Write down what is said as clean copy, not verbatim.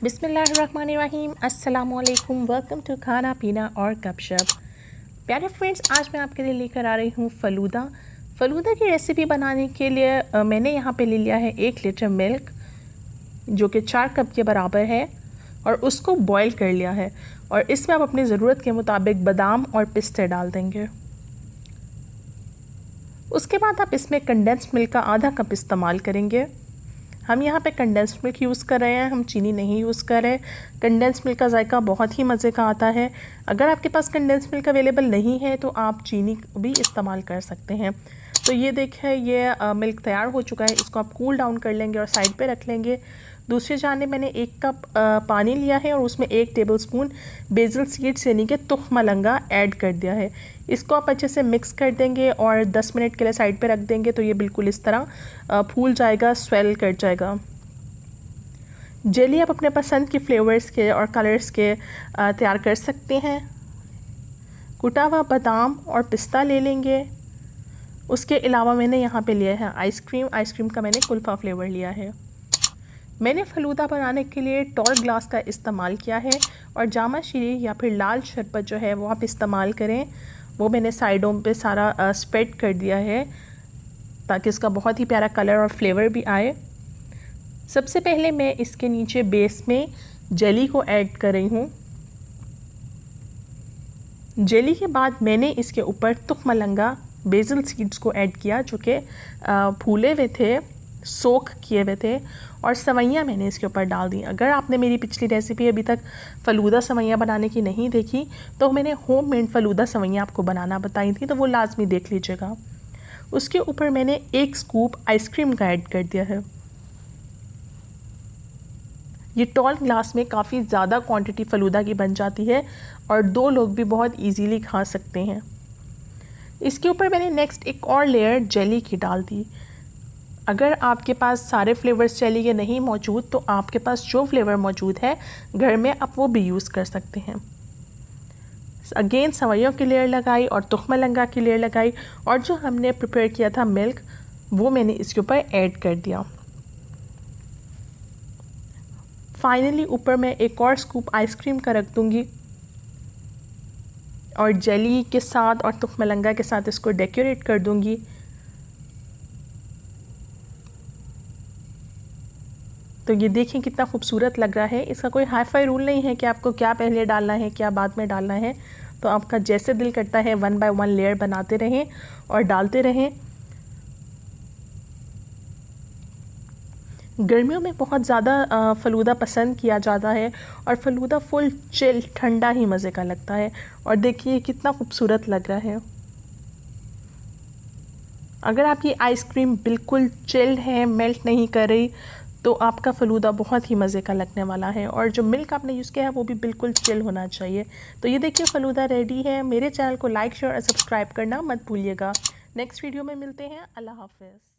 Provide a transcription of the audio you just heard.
बिस्मिल्लाहिर्रहमानिर्रहीम, अस्सलामुअलैकुम। Welcome to खाना पीना और गपशप। प्यारे फ्रेंड्स, आज मैं आपके लिए लेकर आ रही हूँ फ़लूदा की रेसिपी बनाने के लिए मैंने यहाँ पे ले लिया है 1 लीटर मिल्क जो कि 4 कप के बराबर है और उसको बॉईल कर लिया है। और इसमें आप अपनी ज़रूरत के मुताबिक बादाम और पिस्ते डाल देंगे। उसके बाद आप इसमें कंडेंस्ड मिल्क का आधा कप इस्तेमाल करेंगे। हम यहाँ पे कंडेंस्ड मिल्क यूज़ कर रहे हैं, हम चीनी नहीं यूज़ कर रहे। कंडेंस्ड मिल्क का जायका बहुत ही मज़े का आता है। अगर आपके पास कंडेंस्ड मिल्क अवेलेबल नहीं है तो आप चीनी भी इस्तेमाल कर सकते हैं। तो ये देखें, ये मिल्क तैयार हो चुका है। इसको आप कूल डाउन कर लेंगे और साइड पे रख लेंगे। दूसरी जाने मैंने 1 कप पानी लिया है और उसमें 1 टेबलस्पून बेसिल सीड्स यानी कि तुख मलंगा ऐड कर दिया है। इसको आप अच्छे से मिक्स कर देंगे और 10 मिनट के लिए साइड पे रख देंगे। तो ये बिल्कुल इस तरह फूल जाएगा, स्वेल कर जाएगा। जेली आप अपने पसंद के फ्लेवर्स के और कलर्स के तैयार कर सकते हैं। कुटा हुआ बादाम और पिस्ता ले लेंगे। उसके अलावा मैंने यहाँ पे लिया है आइसक्रीम का मैंने कुल्फ़ा फ्लेवर लिया है। मैंने फ़लूदा बनाने के लिए टॉल ग्लास का इस्तेमाल किया है और जामा शीरी या फिर लाल शरबत जो है वो आप इस्तेमाल करें। वो मैंने साइडों पे सारा स्प्रेड कर दिया है ताकि इसका बहुत ही प्यारा कलर और फ्लेवर भी आए। सबसे पहले मैं इसके नीचे बेस में जेली को ऐड कर रही हूँ। जेली के बाद मैंने इसके ऊपर तुख मलंगा बेसिल सीड्स को ऐड किया जो कि फूले हुए थे, सोख किए हुए थे, और सवैयाँ मैंने इसके ऊपर डाल दी। अगर आपने मेरी पिछली रेसिपी अभी तक फ़लूदा सवैयाँ बनाने की नहीं देखी तो मैंने होममेड फ़लूदा सवैयाँ आपको बनाना बताई थी, तो वो लाजमी देख लीजिएगा। उसके ऊपर मैंने 1 स्कूप आइसक्रीम का ऐड कर दिया है। ये टॉल ग्लास में काफ़ी ज़्यादा क्वांटिटी फ़लूदा की बन जाती है और 2 लोग भी बहुत ईजीली खा सकते हैं। इसके ऊपर मैंने नेक्स्ट एक और लेयर जेली की डाल दी। अगर आपके पास सारे फ्लेवर्स जेली के नहीं मौजूद तो आपके पास जो फ्लेवर मौजूद है घर में आप वो भी यूज़ कर सकते हैं। अगेन सवैयों की लेयर लगाई और तुख मलंगा की लेयर लगाई और जो हमने प्रिपेयर किया था मिल्क वो मैंने इसके ऊपर ऐड कर दिया। फाइनली ऊपर मैं एक और स्कूप आइसक्रीम का रख दूँगी और जेली के साथ और तुख मलंगा के साथ इसको डेकोरेट कर दूँगी। तो ये देखें कितना खूबसूरत लग रहा है। इसका कोई हाई फाई रूल नहीं है कि आपको क्या पहले डालना है क्या बाद में डालना है। तो आपका जैसे दिल करता है 1 बाय 1 लेयर बनाते रहें और डालते रहें। गर्मियों में बहुत ज़्यादा फ़लूदा पसंद किया जाता है और फ़लूदा फुल चिल ठंडा ही मज़े का लगता है। और देखिए कितना खूबसूरत लग रहा है। अगर आपकी आइसक्रीम बिल्कुल चिल्ड है, मेल्ट नहीं कर रही, तो आपका फ़लूदा बहुत ही मज़े का लगने वाला है। और जो मिल्क आपने यूज़ किया है वो भी बिल्कुल चिल होना चाहिए। तो ये देखिए फ़लूदा रेडी है। मेरे चैनल को लाइक शेयर और सब्सक्राइब करना मत भूलिएगा। नेक्स्ट वीडियो में मिलते हैं। अल्लाह हाफ़िज़।